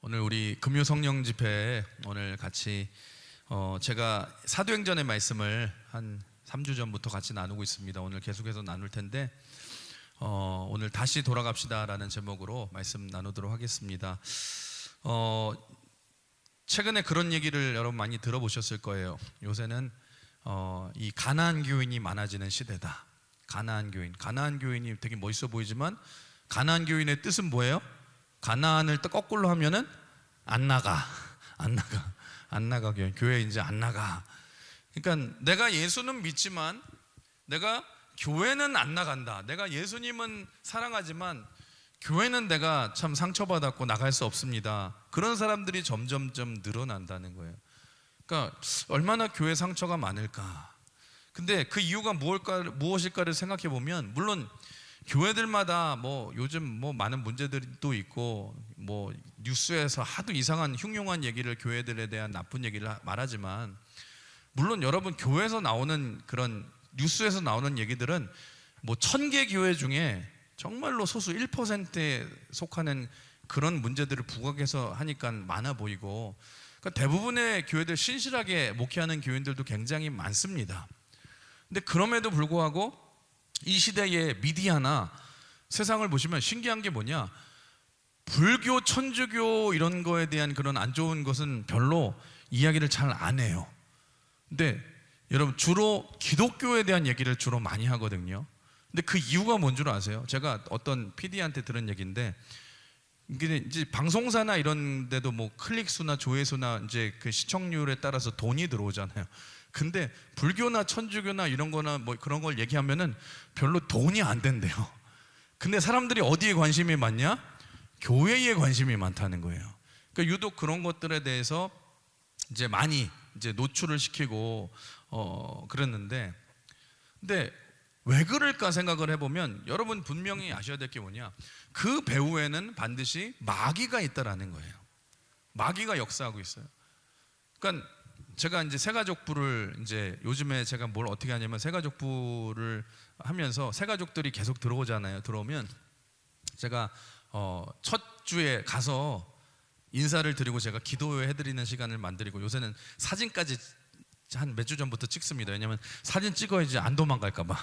오늘 우리 금요 성령 집회에 오늘 같이 제가 사도행전의 말씀을 한 3주 전부터 같이 나누고 있습니다. 오늘 계속해서 나눌 텐데 오늘 다시 돌아갑시다라는 제목으로 말씀 나누도록 하겠습니다. 최근에 그런 얘기를 여러분 많이 들어보셨을 거예요. 요새는 이 가나안 교인이 많아지는 시대다. 가나안 교인이 되게 멋있어 보이지만 가나안 교인의 뜻은 뭐예요? 가나안을 거꾸로 하면은 안 나가 교회 이제 안 나가. 그러니까 내가 예수는 믿지만 내가 교회는 안 나간다. 내가 예수님은 사랑하지만 교회는 내가 참 상처받았고 나갈 수 없습니다. 그런 사람들이 점점점 늘어난다는 거예요. 그러니까 얼마나 교회 상처가 많을까. 근데 그 이유가 무엇일까를 생각해 보면, 물론 교회들마다 요즘 많은 문제들도 있고 뉴스에서 하도 이상한 흉흉한 얘기를, 교회들에 대한 나쁜 얘기를 말하지만, 물론 여러분 교회에서 나오는 그런 뉴스에서 나오는 얘기들은 1000개 교회 중에 정말로 소수 1%에 속하는 그런 문제들을 부각해서 하니까 많아 보이고, 그러니까 대부분의 교회들 신실하게 목회하는 교인들도 굉장히 많습니다. 근데 그럼에도 불구하고 이 시대의 미디어나 세상을 보시면 신기한 게 뭐냐, 불교, 천주교 이런 거에 대한 그런 안 좋은 것은 별로 이야기를 잘 안 해요. 근데 여러분 주로 기독교에 대한 얘기를 주로 많이 하거든요. 근데 그 이유가 뭔 줄 아세요? 제가 어떤 PD한테 들은 얘기인데, 이게 이제 방송사나 이런 데도 클릭 수나 조회수나 이제 그 시청률에 따라서 돈이 들어오잖아요. 근데 불교나 천주교나 이런 거나 그런 걸 얘기하면은 별로 돈이 안 된대요. 근데 사람들이 어디에 관심이 많냐? 교회에 관심이 많다는 거예요. 그러니까 유독 그런 것들에 대해서 이제 많이 이제 노출을 시키고 그랬는데, 근데 왜 그럴까 생각을 해보면 여러분 분명히 아셔야 될 게 뭐냐, 그 배후에는 반드시 마귀가 있다라는 거예요. 마귀가 역사하고 있어요. 그러니까 제가 이제 새가족부를 이제 요즘에 제가 뭘 어떻게 하냐면, 새가족부를 하면서 새가족들이 계속 들어오잖아요. 들어오면 제가 첫 주에 가서 인사를 드리고 제가 기도해 드리는 시간을 만들고, 요새는 사진까지 한 몇 주 전부터 찍습니다. 왜냐면 사진 찍어야지 안 도망갈까 봐.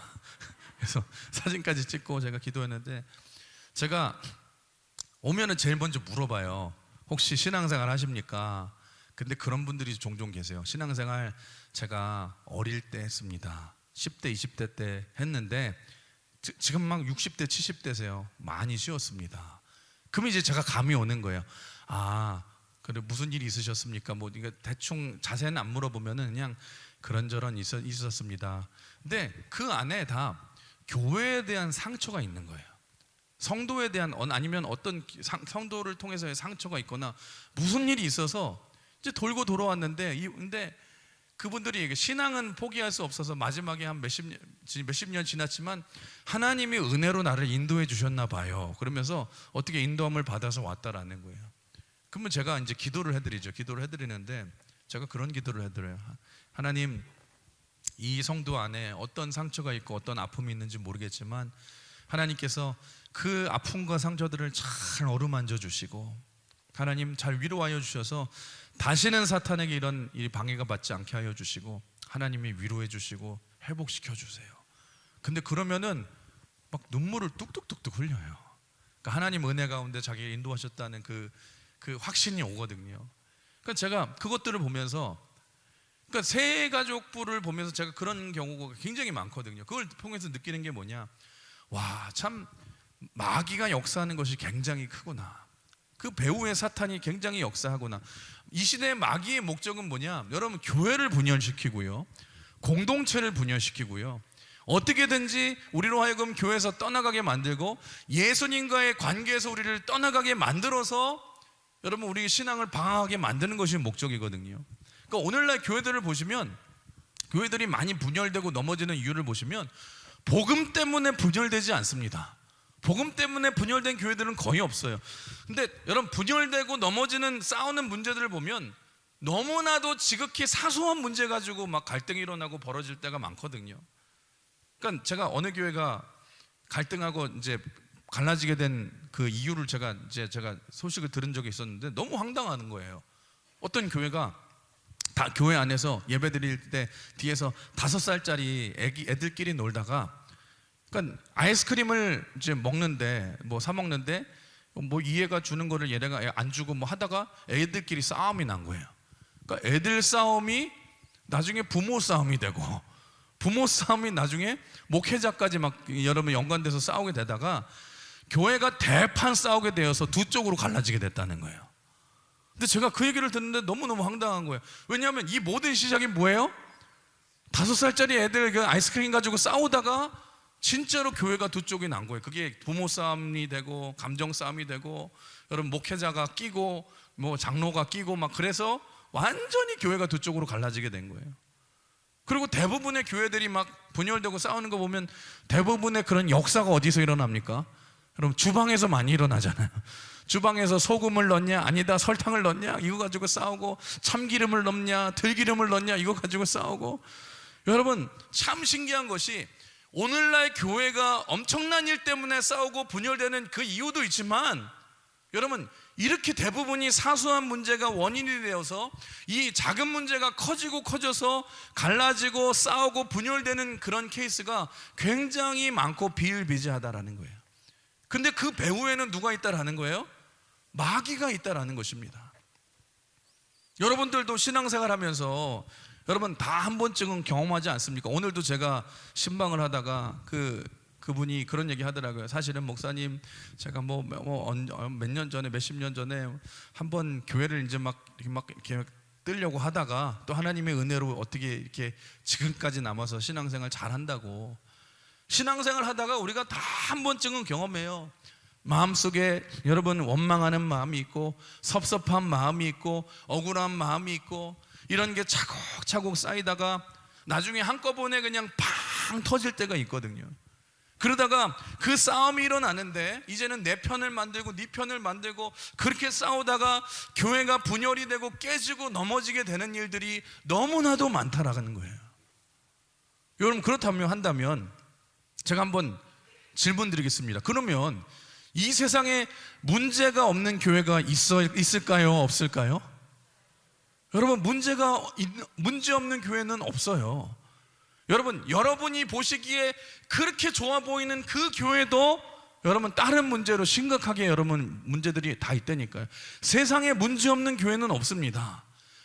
그래서 사진까지 찍고 제가 기도했는데, 제가 오면은 제일 먼저 물어봐요. 혹시 신앙생활 하십니까? 근데 그런 분들이 종종 계세요. 신앙생활 제가 어릴 때 했습니다. 10대, 20대 때 했는데 지금 막 60대, 70대세요. 많이 쉬었습니다. 그럼 이제 제가 감이 오는 거예요. 그래 무슨 일이 있으셨습니까? 이거 대충 자세는 안 물어보면은 그냥 그런저런 있었습니다. 근데 그 안에 다 교회에 대한 상처가 있는 거예요. 성도에 대한, 아니면 어떤 성도를 통해서의 상처가 있거나 무슨 일이 있어서 이제 돌고 돌아왔는데, 근데 그분들이 신앙은 포기할 수 없어서 마지막에 한 몇십 년 지났지만 하나님이 은혜로 나를 인도해 주셨나 봐요. 그러면서 어떻게 인도함을 받아서 왔다라는 거예요. 그러면 제가 이제 기도를 해드리죠. 기도를 해드리는데 제가 그런 기도를 해드려요. 하나님, 이 성도 안에 어떤 상처가 있고 어떤 아픔이 있는지 모르겠지만 하나님께서 그 아픔과 상처들을 잘 어루만져 주시고, 하나님 잘 위로하여 주셔서 다시는 사탄에게 이런 방해가 받지 않게 하여 주시고, 하나님이 위로해 주시고 회복시켜 주세요. 근데 그러면은 막 눈물을 뚝뚝뚝뚝 흘려요. 그러니까 하나님 은혜 가운데 자기를 인도하셨다는 그 확신이 오거든요. 그러니까 제가 그것들을 보면서, 그러니까 새가족부를 보면서 제가 그런 경우가 굉장히 많거든요. 그걸 통해서 느끼는 게 뭐냐, 와, 참 마귀가 역사하는 것이 굉장히 크구나. 그 배후의 사탄이 굉장히 역사하구나. 이 시대의 마귀의 목적은 뭐냐, 여러분 교회를 분열시키고요, 공동체를 분열시키고요, 어떻게든지 우리로 하여금 교회에서 떠나가게 만들고 예수님과의 관계에서 우리를 떠나가게 만들어서 여러분 우리 신앙을 방황하게 만드는 것이 목적이거든요. 그러니까 오늘날 교회들을 보시면, 교회들이 많이 분열되고 넘어지는 이유를 보시면 복음 때문에 분열되지 않습니다. 복음 때문에 분열된 교회들은 거의 없어요. 근데 여러분 분열되고 넘어지는, 싸우는 문제들을 보면 너무나도 지극히 사소한 문제 가지고 막 갈등이 일어나고 벌어질 때가 많거든요. 그러니까 제가 어느 교회가 갈등하고 이제 갈라지게 된 그 이유를 제가 소식을 들은 적이 있었는데 너무 황당한 거예요. 어떤 교회가 다 교회 안에서 예배 드릴 때 뒤에서 5살짜리 애들끼리 놀다가, 그러니까 아이스크림을 이제 먹는데 사 먹는데 이 애가 주는 거를 얘네가 안 주고 하다가 애들끼리 싸움이 난 거예요. 그러니까 애들 싸움이 나중에 부모 싸움이 되고, 부모 싸움이 나중에 목회자까지 여러분 연관돼서 싸우게 되다가 교회가 대판 싸우게 되어서 두 쪽으로 갈라지게 됐다는 거예요. 근데 제가 그 얘기를 듣는데 너무너무 황당한 거예요. 왜냐하면 이 모든 시작이 뭐예요? 5살짜리 애들 그 아이스크림 가지고 싸우다가 진짜로 교회가 두 쪽이 난 거예요. 그게 부모 싸움이 되고 감정 싸움이 되고, 여러분 목회자가 끼고 장로가 끼고 그래서 완전히 교회가 두 쪽으로 갈라지게 된 거예요. 그리고 대부분의 교회들이 분열되고 싸우는 거 보면 대부분의 그런 역사가 어디서 일어납니까? 여러분 주방에서 많이 일어나잖아요. 주방에서 소금을 넣냐 아니다 설탕을 넣냐 이거 가지고 싸우고, 참기름을 넣냐 들기름을 넣냐 이거 가지고 싸우고. 여러분 참 신기한 것이 오늘날 교회가 엄청난 일 때문에 싸우고 분열되는 그 이유도 있지만, 여러분 이렇게 대부분이 사소한 문제가 원인이 되어서 이 작은 문제가 커져서 갈라지고 싸우고 분열되는 그런 케이스가 굉장히 많고 비일비재하다라는 거예요. 근데 그 배후에는 누가 있다라는 거예요? 마귀가 있다라는 것입니다. 여러분들도 신앙생활 하면서 여러분 다 한 번쯤은 경험하지 않습니까? 오늘도 제가 신방을 하다가 그분이 그런 얘기 하더라고요. 사실은 목사님 제가 몇 년 전에 몇십 년 전에 한번 교회를 이제 이렇게 뜨려고 하다가 또 하나님의 은혜로 어떻게 이렇게 지금까지 남아서 신앙생활 잘 한다고. 신앙생활 하다가 우리가 다 한 번쯤은 경험해요. 마음속에 여러분 원망하는 마음이 있고, 섭섭한 마음이 있고, 억울한 마음이 있고, 이런 게 차곡차곡 쌓이다가 나중에 한꺼번에 그냥 팡 터질 때가 있거든요. 그러다가 그 싸움이 일어나는데 이제는 내 편을 만들고 네 편을 만들고, 그렇게 싸우다가 교회가 분열이 되고 깨지고 넘어지게 되는 일들이 너무나도 많다라는 거예요. 여러분 한다면 제가 한번 질문 드리겠습니다. 그러면 이 세상에 문제가 없는 교회가 있을까요? 없을까요? 여러분 문제 없는 교회는 없어요. 여러분이 보시기에 그렇게 좋아 보이는 그 교회도 여러분 다른 문제로 심각하게 여러분 문제들이 다 있다니까요. 세상에 문제 없는 교회는 없습니다.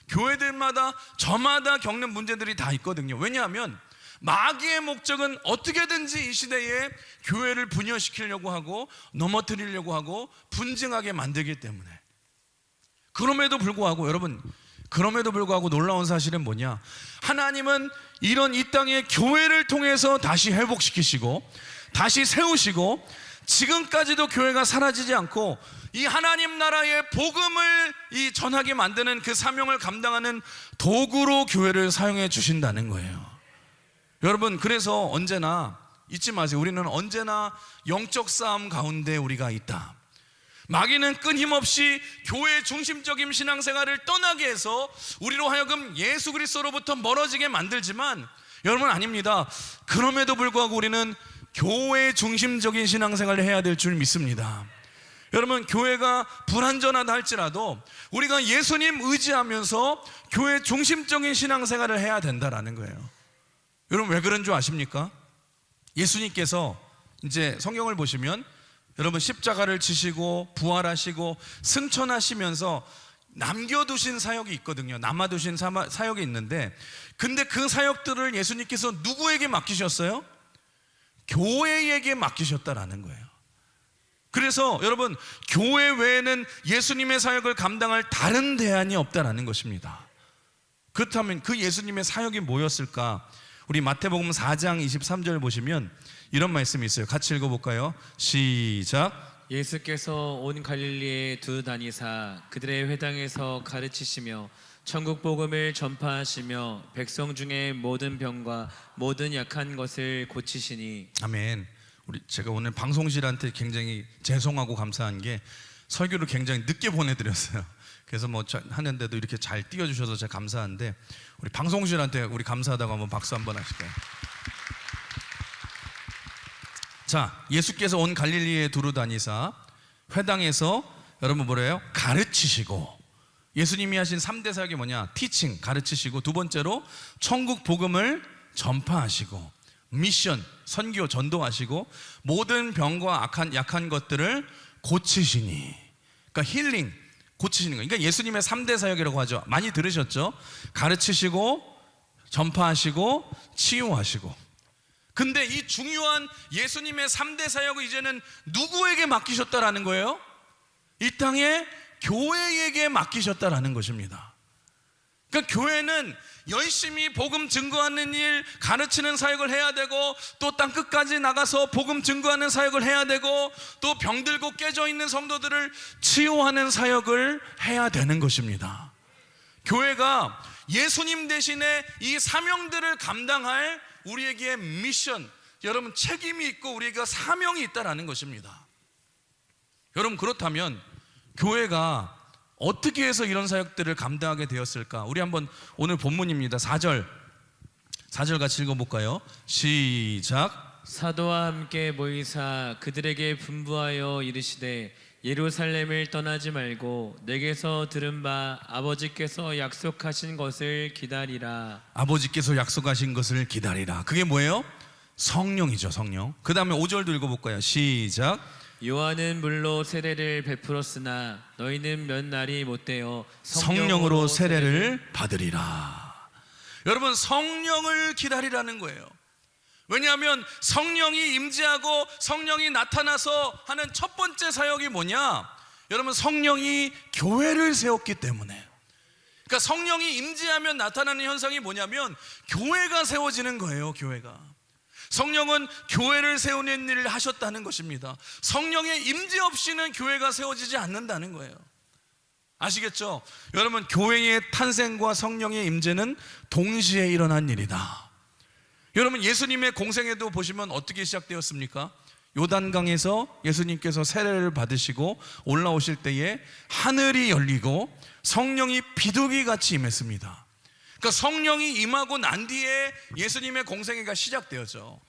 교회들마다 저마다 겪는 문제들이 다 있거든요. 왜냐하면 마귀의 목적은 어떻게든지 이 시대에 교회를 분열시키려고 하고 넘어뜨리려고 하고 분쟁하게 만들기 때문에. 그럼에도 불구하고 놀라운 사실은 뭐냐? 하나님은 이런 이 땅의 교회를 통해서 다시 회복시키시고 다시 세우시고, 지금까지도 교회가 사라지지 않고 이 하나님 나라의 복음을 전하게 만드는 그 사명을 감당하는 도구로 교회를 사용해 주신다는 거예요. 여러분 그래서 언제나 잊지 마세요. 우리는 언제나 영적 싸움 가운데 우리가 있다. 마귀는 끊임없이 교회 중심적인 신앙생활을 떠나게 해서 우리로 하여금 예수 그리스도로부터 멀어지게 만들지만, 여러분 아닙니다. 그럼에도 불구하고 우리는 교회 중심적인 신앙생활을 해야 될 줄 믿습니다. 여러분 교회가 불완전하다 할지라도 우리가 예수님 의지하면서 교회 중심적인 신앙생활을 해야 된다라는 거예요. 여러분 왜 그런 줄 아십니까? 예수님께서 이제 성경을 보시면 여러분 십자가를 지시고 부활하시고 승천하시면서 남겨두신 사역이 있거든요. 남아두신 사역이 있는데, 근데 그 사역들을 예수님께서 누구에게 맡기셨어요? 교회에게 맡기셨다라는 거예요. 그래서 여러분 교회 외에는 예수님의 사역을 감당할 다른 대안이 없다라는 것입니다. 그렇다면 그 예수님의 사역이 뭐였을까? 우리 마태복음 4장 23절 보시면 이런 말씀이 있어요. 같이 읽어볼까요? 시작. 예수께서 온 갈릴리에 두루 다니사 그들의 회당에서 가르치시며 천국 복음을 전파하시며 백성 중에 모든 병과 모든 약한 것을 고치시니. 아멘. 제가 오늘 방송실한테 굉장히 죄송하고 감사한 게 설교를 굉장히 늦게 보내드렸어요. 그래서 하는데도 이렇게 잘 띄워주셔서 제가 감사한데, 우리 방송실한테 우리 감사하다고 한번 박수 한번 하실까요? 자, 예수께서 온 갈릴리에 두루 다니사 회당에서 여러분 뭐래요? 가르치시고. 예수님이 하신 3대 사역이 뭐냐? 티칭, 가르치시고, 두 번째로 천국 복음을 전파하시고, 미션, 선교, 전도하시고, 모든 병과 약한 것들을 고치시니. 그러니까 힐링, 고치시는 거예요. 그러니까 예수님의 3대 사역이라고 하죠. 많이 들으셨죠? 가르치시고, 전파하시고, 치유하시고. 근데 이 중요한 예수님의 3대 사역을 이제는 누구에게 맡기셨다라는 거예요? 이 땅의 교회에게 맡기셨다라는 것입니다. 그러니까 교회는 열심히 복음 증거하는 일, 가르치는 사역을 해야 되고, 또 땅 끝까지 나가서 복음 증거하는 사역을 해야 되고, 또 병들고 깨져 있는 성도들을 치유하는 사역을 해야 되는 것입니다. 교회가 예수님 대신에 이 사명들을 감당할 우리에게 미션, 여러분 책임이 있고 우리가 사명이 있다라는 것입니다. 여러분, 그렇다면 교회가 어떻게 해서 이런 사역들을 감당하게 되었을까? 우리 한번 오늘 본문입니다. 4절 같이 읽어볼까요? 시작. 사도와 함께 모이사 그들에게 분부하여 이르시되 예루살렘을 떠나지 말고 내게서 들은 바 아버지께서 약속하신 것을 기다리라. 아버지께서 약속하신 것을 기다리라. 그게 뭐예요? 성령이죠, 성령. 그 다음에 5절도 읽어볼까요? 시작. 요한은 물로 세례를 베풀었으나 너희는 몇 날이 못되어 성령으로 세례를 받으리라. 여러분, 성령을 기다리라는 거예요. 왜냐하면 성령이 임재하고 성령이 나타나서 하는 첫 번째 사역이 뭐냐? 여러분, 성령이 교회를 세웠기 때문에. 그러니까 성령이 임재하면 나타나는 현상이 뭐냐면 교회가 세워지는 거예요. 교회가. 성령은 교회를 세우는 일을 하셨다는 것입니다. 성령의 임재 없이는 교회가 세워지지 않는다는 거예요. 아시겠죠? 여러분, 교회의 탄생과 성령의 임재는 동시에 일어난 일이다. 여러분, 예수님의 공생애도 보시면 어떻게 시작되었습니까? 요단강에서 예수님께서 세례를 받으시고 올라오실 때에 하늘이 열리고 성령이 비둘기같이 임했습니다. 그러니까 성령이 임하고 난 뒤에 예수님의 공생애가 시작되었죠.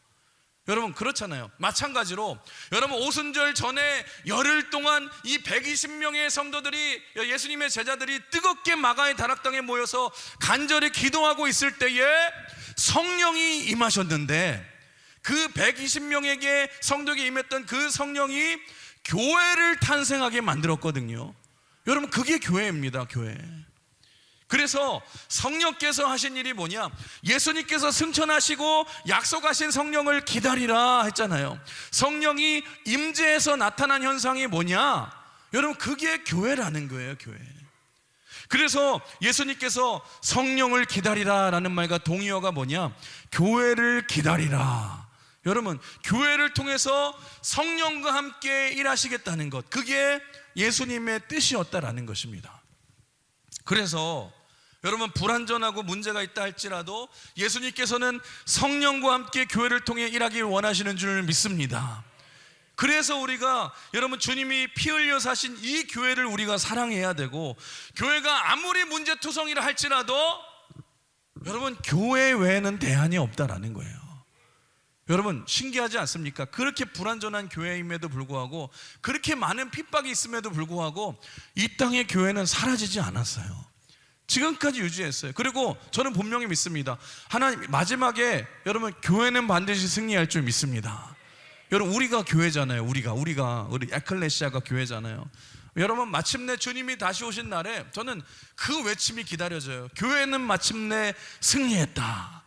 여러분, 그렇잖아요. 마찬가지로 여러분, 오순절 전에 열흘 동안 이 120명의 성도들이, 예수님의 제자들이 뜨겁게 마가의 다락방에 모여서 간절히 기도하고 있을 때에 성령이 임하셨는데, 그 120명에게 성도에게 임했던 그 성령이 교회를 탄생하게 만들었거든요. 여러분, 그게 교회입니다. 교회. 그래서 성령께서 하신 일이 뭐냐? 예수님께서 승천하시고 약속하신 성령을 기다리라 했잖아요. 성령이 임재해서 나타난 현상이 뭐냐? 여러분, 그게 교회라는 거예요. 교회. 그래서 예수님께서 성령을 기다리라라는 말과 동의어가 뭐냐? 교회를 기다리라. 여러분, 교회를 통해서 성령과 함께 일하시겠다는 것, 그게 예수님의 뜻이었다라는 것입니다. 그래서 여러분, 불완전하고 문제가 있다 할지라도 예수님께서는 성령과 함께 교회를 통해 일하길 원하시는 줄 믿습니다. 그래서 우리가, 여러분, 주님이 피 흘려 사신 이 교회를 우리가 사랑해야 되고, 교회가 아무리 문제투성이라 할지라도 여러분, 교회 외에는 대안이 없다라는 거예요. 여러분, 신기하지 않습니까? 그렇게 불완전한 교회임에도 불구하고, 그렇게 많은 핍박이 있음에도 불구하고 이 땅의 교회는 사라지지 않았어요. 지금까지 유지했어요. 그리고 저는 분명히 믿습니다. 하나님, 마지막에 여러분, 교회는 반드시 승리할 줄 믿습니다. 여러분, 우리가 교회잖아요. 우리 에클레시아가 교회잖아요. 여러분, 마침내 주님이 다시 오신 날에 저는 그 외침이 기다려져요. 교회는 마침내 승리했다.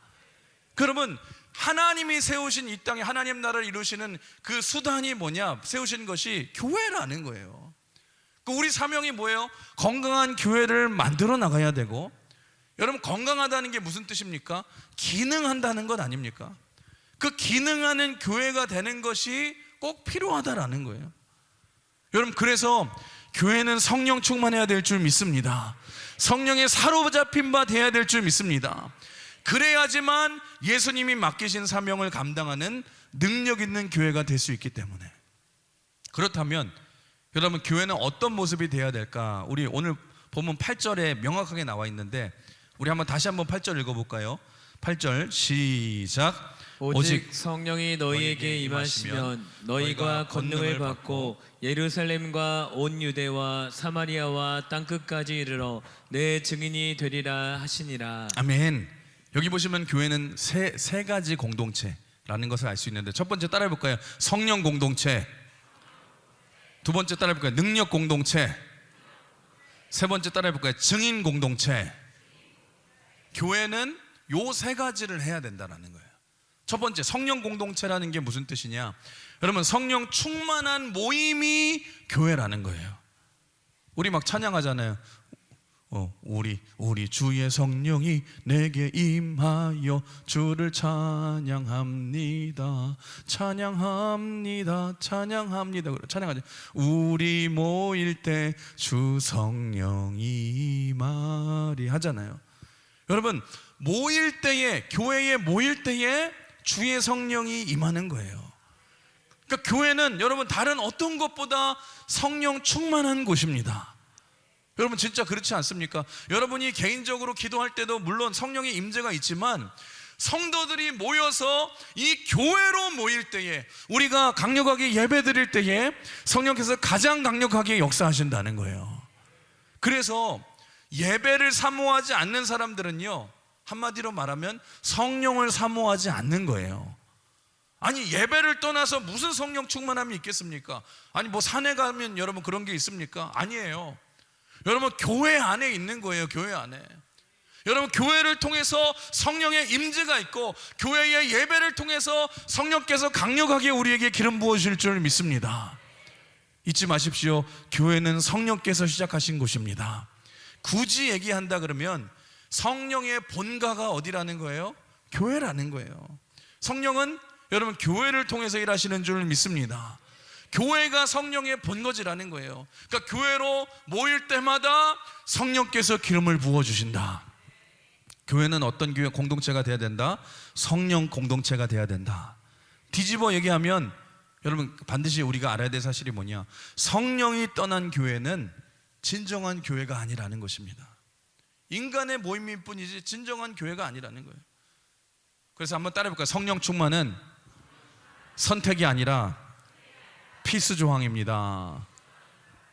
그러면 하나님이 세우신 이 땅에 하나님 나라를 이루시는 그 수단이 뭐냐? 세우신 것이 교회라는 거예요. 우리 사명이 뭐예요? 건강한 교회를 만들어 나가야 되고, 여러분, 건강하다는 게 무슨 뜻입니까? 기능한다는 것 아닙니까? 그 기능하는 교회가 되는 것이 꼭 필요하다라는 거예요. 여러분, 그래서 교회는 성령 충만해야 될 줄 믿습니다. 성령에 사로잡힌 바 돼야 될 줄 믿습니다. 그래야지만 예수님이 맡기신 사명을 감당하는 능력 있는 교회가 될 수 있기 때문에. 그렇다면 여러분, 교회는 어떤 모습이 돼야 될까? 우리 오늘 본문 8절에 명확하게 나와 있는데, 우리 다시 한번 8절 읽어볼까요? 8절 시작. 오직 성령이 너희에게 임하시면 너희가 권능을 받고 예루살렘과 온 유대와 사마리아와 땅끝까지 이르러 내 증인이 되리라 하시니라. 아멘. 여기 보시면 교회는 세 가지 공동체라는 것을 알 수 있는데, 첫 번째 따라해 볼까요? 성령 공동체. 두 번째 따라해 볼까요? 능력 공동체. 세 번째 따라해 볼까요? 증인 공동체. 교회는 요 세 가지를 해야 된다라는 거예요. 첫 번째, 성령 공동체라는 게 무슨 뜻이냐? 여러분, 성령 충만한 모임이 교회라는 거예요. 우리 막 찬양하잖아요. 우리 주의 성령이 내게 임하여 주를 찬양합니다. 찬양합니다. 찬양합니다. 찬양하죠. 우리 모일 때 주 성령이 임하리 하잖아요. 여러분, 모일 때에, 교회에 모일 때에 주의 성령이 임하는 거예요. 그러니까 교회는 여러분 다른 어떤 것보다 성령 충만한 곳입니다. 여러분 진짜 그렇지 않습니까? 여러분이 개인적으로 기도할 때도 물론 성령의 임재가 있지만, 성도들이 모여서 이 교회로 모일 때에, 우리가 강력하게 예배 드릴 때에 성령께서 가장 강력하게 역사하신다는 거예요. 그래서 예배를 사모하지 않는 사람들은요, 한마디로 말하면 성령을 사모하지 않는 거예요. 아니, 예배를 떠나서 무슨 성령 충만함이 있겠습니까? 아니, 뭐 산에 가면 여러분 그런 게 있습니까? 아니에요. 여러분, 교회 안에 있는 거예요. 교회 안에. 여러분, 교회를 통해서 성령의 임재가 있고, 교회의 예배를 통해서 성령께서 강력하게 우리에게 기름 부어주실 줄 믿습니다. 잊지 마십시오. 교회는 성령께서 시작하신 곳입니다. 굳이 얘기한다 그러면 성령의 본가가 어디라는 거예요? 교회라는 거예요. 성령은 여러분 교회를 통해서 일하시는 줄 믿습니다. 교회가 성령의 본거지라는 거예요. 그러니까 교회로 모일 때마다 성령께서 기름을 부어주신다. 교회는 어떤 교회 공동체가 돼야 된다? 성령 공동체가 돼야 된다. 뒤집어 얘기하면 여러분 반드시 우리가 알아야 될 사실이 뭐냐? 성령이 떠난 교회는 진정한 교회가 아니라는 것입니다. 인간의 모임일 뿐이지 진정한 교회가 아니라는 거예요. 그래서 한번 따라해볼까요? 성령 충만은 선택이 아니라 필수 조항입니다.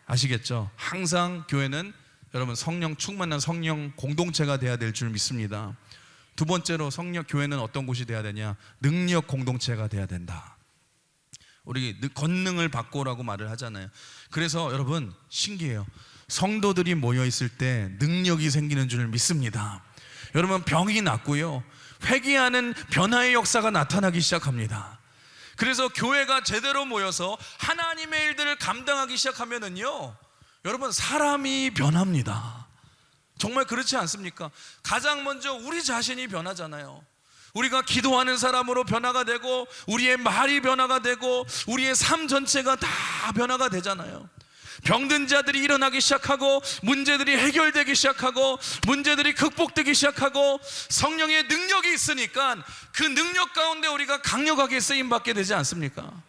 아시겠죠? 항상 교회는 여러분 성령 충만한 성령 공동체가 돼야 될 줄 믿습니다. 두 번째로 교회는 어떤 곳이 돼야 되냐? 능력 공동체가 돼야 된다. 우리 권능을 받고라고 말을 하잖아요. 그래서 여러분 신기해요. 성도들이 모여 있을 때 능력이 생기는 줄 믿습니다. 여러분 병이 낫고요, 회개하는 변화의 역사가 나타나기 시작합니다. 그래서 교회가 제대로 모여서 하나님의 일들을 감당하기 시작하면은요, 여러분 사람이 변합니다. 정말 그렇지 않습니까? 가장 먼저 우리 자신이 변하잖아요. 우리가 기도하는 사람으로 변화가 되고, 우리의 말이 변화가 되고, 우리의 삶 전체가 다 변화가 되잖아요. 병든 자들이 일어나기 시작하고, 문제들이 해결되기 시작하고, 문제들이 극복되기 시작하고, 성령의 능력이 있으니까 그 능력 가운데 우리가 강력하게 쓰임받게 되지 않습니까?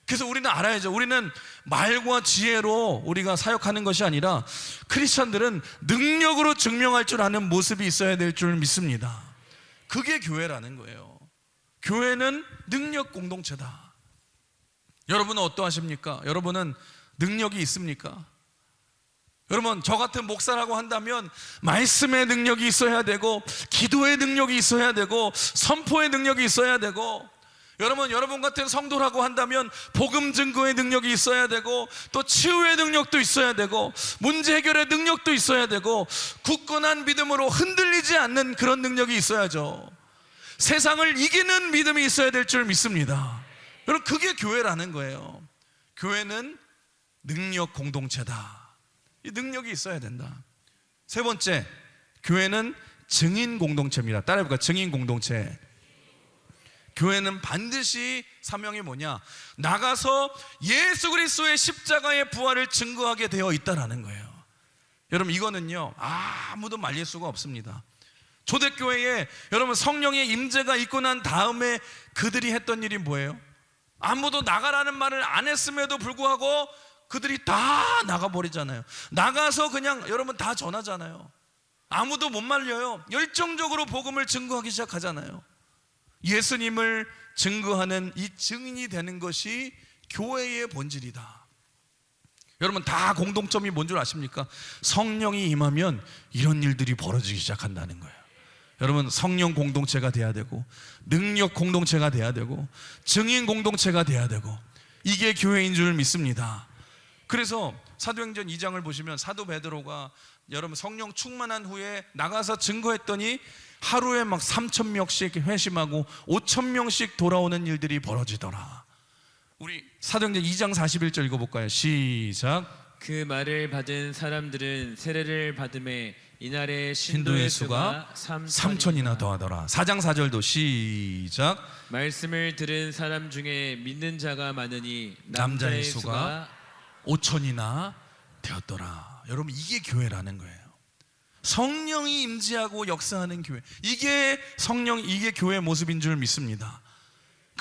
그래서 우리는 알아야죠. 우리는 말과 지혜로 우리가 사역하는 것이 아니라 크리스천들은 능력으로 증명할 줄 아는 모습이 있어야 될 줄 믿습니다. 그게 교회라는 거예요. 교회는 능력 공동체다. 여러분은 어떠하십니까? 여러분은 능력이 있습니까? 여러분 저 같은 목사라고 한다면 말씀의 능력이 있어야 되고, 기도의 능력이 있어야 되고, 선포의 능력이 있어야 되고, 여러분 같은 성도라고 한다면 복음 증거의 능력이 있어야 되고, 또 치유의 능력도 있어야 되고, 문제 해결의 능력도 있어야 되고, 굳건한 믿음으로 흔들리지 않는 그런 능력이 있어야죠. 세상을 이기는 믿음이 있어야 될 줄 믿습니다. 여러분 그게 교회라는 거예요. 교회는 능력 공동체다. 이 능력이 있어야 된다. 세 번째, 교회는 증인 공동체입니다. 따라해볼까요? 증인 공동체. 교회는 반드시 사명이 뭐냐? 나가서 예수 그리스도의 십자가의 부활을 증거하게 되어 있다라는 거예요. 여러분 이거는요 아무도 말릴 수가 없습니다. 초대교회에 여러분 성령의 임재가 있고 난 다음에 그들이 했던 일이 뭐예요? 아무도 나가라는 말을 안 했음에도 불구하고 그들이 다 나가버리잖아요. 나가서 그냥 여러분 다 전하잖아요. 아무도 못 말려요. 열정적으로 복음을 증거하기 시작하잖아요. 예수님을 증거하는 이 증인이 되는 것이 교회의 본질이다. 여러분 다 공동점이 뭔 줄 아십니까? 성령이 임하면 이런 일들이 벌어지기 시작한다는 거예요. 여러분 성령 공동체가 돼야 되고, 능력 공동체가 돼야 되고, 증인 공동체가 돼야 되고, 이게 교회인 줄 믿습니다. 그래서 사도행전 2장을 보시면 사도 베드로가 여러분 성령 충만한 후에 나가서 증거했더니 하루에 막 3,000명씩 회심하고 5,000명씩 돌아오는 일들이 벌어지더라. 우리 사도행전 2장 41절 읽어볼까요? 시작. 그 말을 받은 사람들은 세례를 받음에 이날의 신도의 신도의 수가 수가 3,000이나 더하더라. 4장 4절도 시작. 말씀을 들은 사람 중에 믿는 자가 많으니 남자의 남자의 수가 수가 5,000이나 되었더라. 여러분 이게 교회라는 거예요. 성령이 임재하고 역사하는 교회, 이게 이게 교회의 모습인 줄 믿습니다.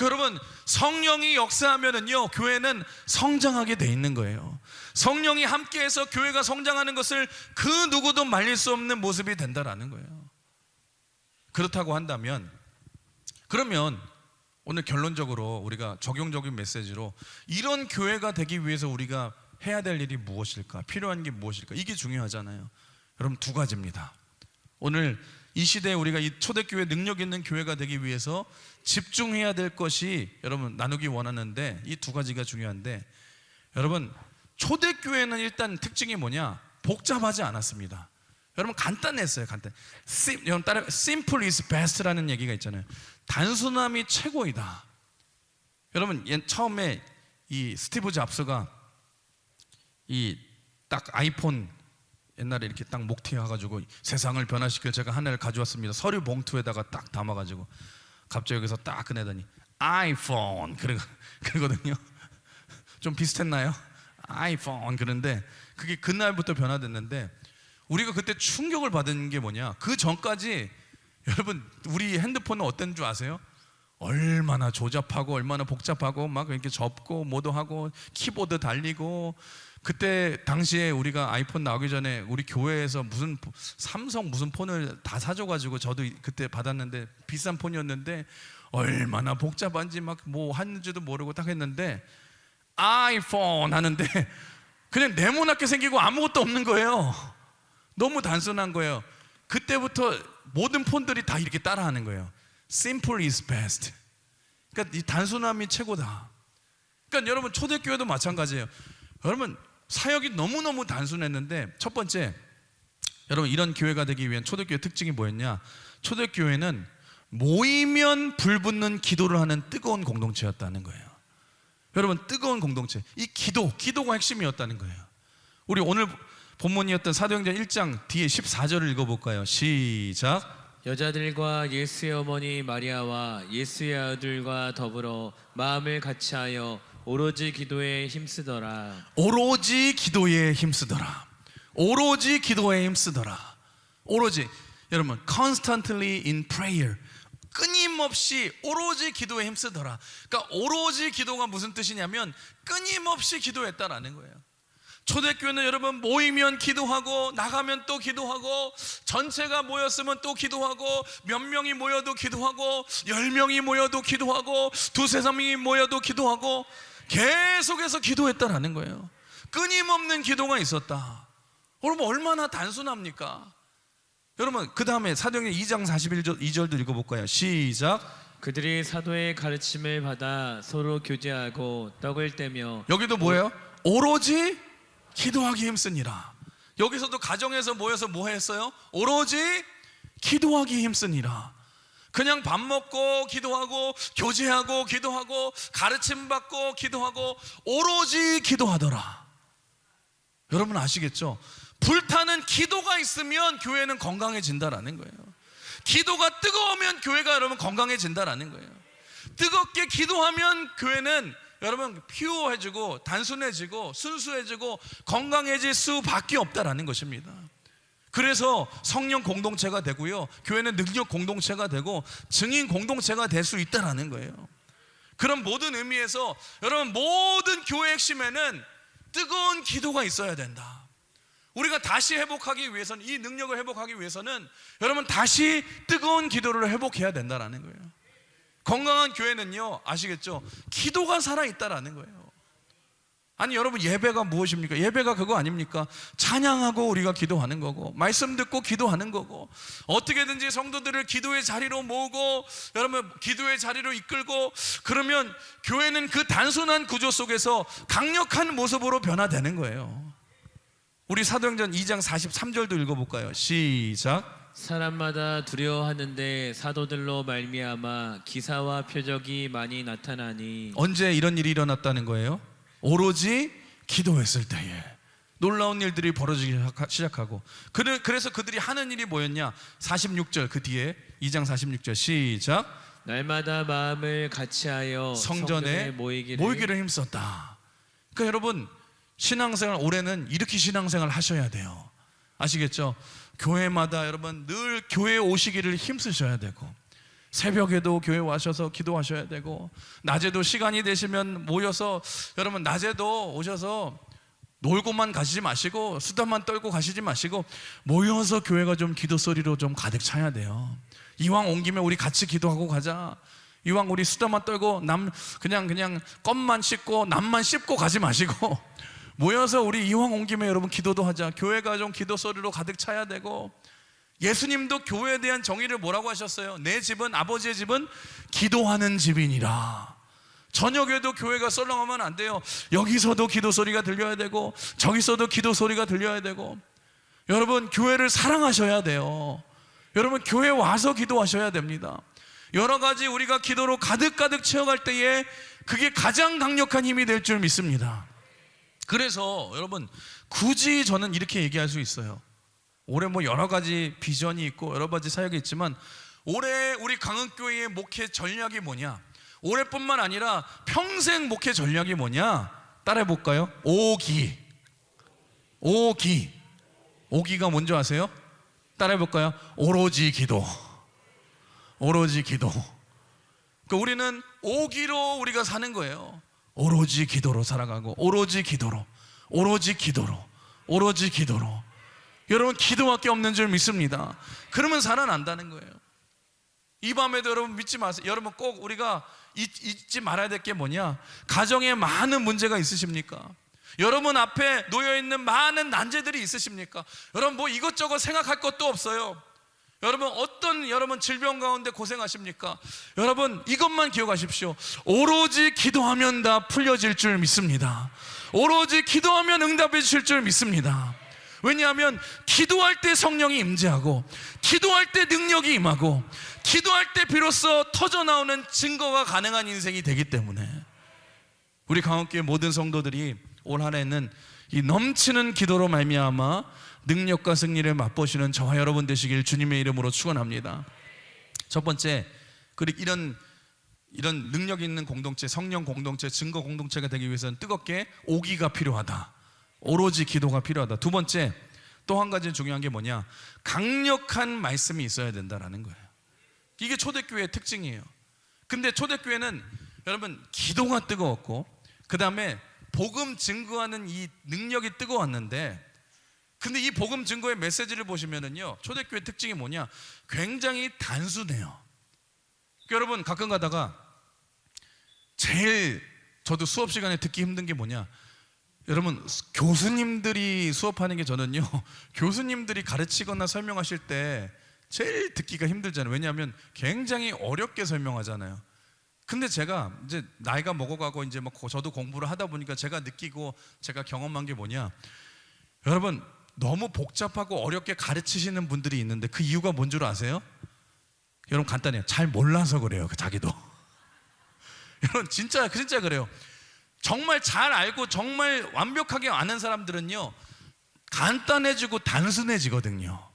여러분 성령이 역사하면은요 교회는 성장하게 돼 있는 거예요. 성령이 함께해서 교회가 성장하는 것을 그 누구도 말릴 수 없는 모습이 된다라는 거예요. 그렇다고 한다면, 그러면 오늘 결론적으로 우리가 적용적인 메시지로 이런 교회가 되기 위해서 우리가 해야 될 일이 무엇일까? 필요한 게 무엇일까? 이게 중요하잖아요. 여러분 두 가지입니다. 오늘 이 시대에 우리가 이 초대교회 능력 있는 교회가 되기 위해서 집중해야 될 것이, 여러분 나누기 원하는데 이 두 가지가 중요한데, 여러분 초대교회는 일단 특징이 뭐냐? 복잡하지 않았습니다. 여러분 간단했어요. 여러분 따라 simple is best라는 얘기가 있잖아요. 단순함이 최고이다. 여러분 처음에 이 스티브 잡스가 이 딱 아이폰 옛날에 이렇게 딱 목티해가지고 세상을 변화시킬 제가 하나를 가져왔습니다. 서류 봉투에다가 딱 담아가지고 갑자기 여기서 딱 꺼내더니 아이폰 그러거든요. 좀 비슷했나요? 아이폰 그런데 그게 그날부터 변화됐는데, 우리가 그때 충격을 받은 게 뭐냐? 그 전까지 여러분 우리 핸드폰은 어떤 줄 아세요? 얼마나 조잡하고 얼마나 복잡하고 막 이렇게 접고 뭐도 하고 키보드 달리고, 그때 당시에 우리가 아이폰 나오기 전에 우리 교회에서 무슨 삼성 무슨 폰을 다 사줘가지고 저도 그때 받았는데 비싼 폰이었는데 얼마나 복잡한지 막 뭐 하는지도 모르고 딱 했는데 아이폰 하는데 그냥 네모나게 생기고 아무것도 없는 거예요. 너무 단순한 거예요. 그때부터 모든 폰들이 다 이렇게 따라하는 거예요. Simple is best. 그러니까 이 단순함이 최고다. 그러니까 여러분 초대교회도 마찬가지예요. 여러분 사역이 너무너무 단순했는데, 첫 번째 여러분 이런 교회가 되기 위한 초대교회 특징이 뭐였냐? 초대교회는 모이면 불붙는 기도를 하는 뜨거운 공동체였다는 거예요. 여러분 뜨거운 공동체, 이 기도가 핵심이었다는 거예요. 우리 오늘 본문이었던 사도행전 1장 뒤에 14절을 읽어볼까요? 시작. 여자들과 예수의 어머니 마리아와 예수의 아들과 더불어 마음을 같이하여 오로지 기도에 힘쓰더라. 오로지 기도에 힘쓰더라. 오로지 기도에 힘쓰더라. 오로지 여러분 constantly in prayer, 끊임없이 오로지 기도에 힘쓰더라. 그러니까 오로지 기도가 무슨 뜻이냐면 끊임없이 기도했다라는 거예요. 초대교회는 여러분 모이면 기도하고 나가면 또 기도하고, 전체가 모였으면 또 기도하고, 몇 명이 모여도 기도하고, 10명이 모여도 기도하고, 2-3명이 모여도 기도하고, 계속해서 기도했다라는 거예요. 끊임없는 기도가 있었다. 여러분 얼마나 단순합니까? 여러분 그 다음에 사도행전 2장 41절 읽어볼까요? 시작. 그들이 사도의 가르침을 받아 서로 교제하고 떡을 떼며. 여기도 뭐예요? 오로지 기도하기 힘쓰니라. 여기서도 가정에서 모여서 뭐 했어요? 오로지 기도하기 힘쓰니라. 그냥 밥 먹고 기도하고 교제하고 기도하고 가르침 받고 기도하고 오로지 기도하더라. 여러분 아시겠죠? 불타는 기도가 있으면 교회는 건강해진다라는 거예요. 기도가 뜨거우면 교회가 여러분 건강해진다라는 거예요. 뜨겁게 기도하면 교회는 여러분 퓨어해지고 단순해지고 순수해지고 건강해질 수밖에 없다라는 것입니다. 그래서 성령 공동체가 되고요, 교회는 능력 공동체가 되고 증인 공동체가 될 수 있다라는 거예요. 그런 모든 의미에서 여러분 모든 교회 핵심에는 뜨거운 기도가 있어야 된다. 우리가 다시 회복하기 위해서는, 이 능력을 회복하기 위해서는 여러분 다시 뜨거운 기도를 회복해야 된다라는 거예요. 건강한 교회는요, 아시겠죠? 기도가 살아있다라는 거예요. 아니 여러분, 예배가 무엇입니까? 예배가 그거 아닙니까? 찬양하고 우리가 기도하는 거고, 말씀 듣고 기도하는 거고, 어떻게든지 성도들을 기도의 자리로 모으고 여러분 기도의 자리로 이끌고, 그러면 교회는 그 단순한 구조 속에서 강력한 모습으로 변화되는 거예요. 우리 사도행전 2장 43절도 읽어볼까요? 시작. 사람마다 두려워하는데 사도들로 말미암아 기사와 표적이 많이 나타나니. 언제 이런 일이 일어났다는 거예요? 오로지 기도했을 때에 놀라운 일들이 벌어지기 시작하고, 그래서 그들이 하는 일이 뭐였냐? 46절, 그 뒤에 2장 46절 시작. 날마다 마음을 같이하여 성전에 모이기를 힘썼다. 그러니까 여러분, 신앙생활 올해는 이렇게 신앙생활 하셔야 돼요. 아시겠죠? 교회마다 여러분 늘 교회에 오시기를 힘쓰셔야 되고, 새벽에도 교회 와셔서 기도하셔야 되고, 낮에도 시간이 되시면 모여서 여러분 낮에도 오셔서 놀고만 가시지 마시고 수다만 떨고 가시지 마시고 모여서 교회가 좀 기도 소리로 좀 가득 차야 돼요. 이왕 온 김에 우리 같이 기도하고 가자. 이왕 우리 수다만 떨고 그냥 껌만 씹고 남만 씹고 가지 마시고 모여서 우리 이왕 온 김에 여러분 기도도 하자. 교회가 좀 기도 소리로 가득 차야 되고, 예수님도 교회에 대한 정의를 뭐라고 하셨어요? 내 집은, 아버지의 집은 기도하는 집이니라. 저녁에도 교회가 썰렁하면 안 돼요. 여기서도 기도 소리가 들려야 되고 저기서도 기도 소리가 들려야 되고, 여러분 교회를 사랑하셔야 돼요. 여러분 교회 와서 기도하셔야 됩니다. 여러 가지 우리가 기도로 가득 채워갈 때에 그게 가장 강력한 힘이 될 줄 믿습니다. 그래서 여러분 굳이 저는 이렇게 얘기할 수 있어요. 올해 뭐 여러 가지 비전이 있고 여러 가지 사역이 있지만, 올해 우리 강흥교회의 목회 전략이 뭐냐? 올해뿐만 아니라 평생 목회 전략이 뭐냐? 따라해 볼까요? 오기가 뭔지 아세요? 따라해 볼까요? 오로지 기도. 그러니까 우리는 오기로 우리가 사는 거예요. 오로지 기도로 살아가고, 오로지 기도로. 여러분 기도밖에 없는 줄 믿습니다. 그러면 살아난다는 거예요. 이 밤에도 여러분 믿지 마세요. 여러분 꼭 우리가 잊지 말아야 될 게 뭐냐? 가정에 많은 문제가 있으십니까? 여러분 앞에 놓여있는 많은 난제들이 있으십니까? 여러분 뭐 이것저것 생각할 것도 없어요. 여러분 어떤 여러분 질병 가운데 고생하십니까? 여러분 이것만 기억하십시오. 오로지 기도하면 다 풀려질 줄 믿습니다. 오로지 기도하면 응답해 주실 줄 믿습니다. 왜냐하면 기도할 때 성령이 임재하고, 기도할 때 능력이 임하고, 기도할 때 비로소 터져나오는 증거가 가능한 인생이 되기 때문에 우리 강원교회 모든 성도들이 올 한 해는 이 넘치는 기도로 말미암아 능력과 승리를 맛보시는 저와 여러분 되시길 주님의 이름으로 축원합니다. 첫 번째, 이런 능력 있는 공동체, 성령 공동체, 증거 공동체가 되기 위해서는 뜨겁게 오기가 필요하다. 오로지 기도가 필요하다. 두 번째, 또 한 가지 중요한 게 뭐냐? 강력한 말씀이 있어야 된다라는 거예요. 이게 초대교회의 특징이에요. 근데 초대교회는 여러분 기도가 뜨거웠고, 그 다음에 복음 증거하는 이 능력이 뜨거웠는데, 근데 이 복음 증거의 메시지를 보시면은요, 초대교회 특징이 뭐냐? 굉장히 단순해요. 여러분 가끔 가다가 제일 저도 수업 시간에 듣기 힘든 게 뭐냐? 여러분 교수님들이 수업하는 게, 저는요 교수님들이 가르치거나 설명하실 때 제일 듣기가 힘들잖아요. 왜냐하면 굉장히 어렵게 설명하잖아요. 근데 제가 이제 나이가 먹어가고 이제 막 저도 공부를 하다 보니까 제가 느끼고 제가 경험한 게 뭐냐? 여러분 너무 복잡하고 어렵게 가르치시는 분들이 있는데 그 이유가 뭔 줄 아세요? 여러분 간단해요. 잘 몰라서 그래요. 자기도. 여러분 진짜 그래요. 정말 잘 알고 정말 완벽하게 아는 사람들은요 간단해지고 단순해지거든요.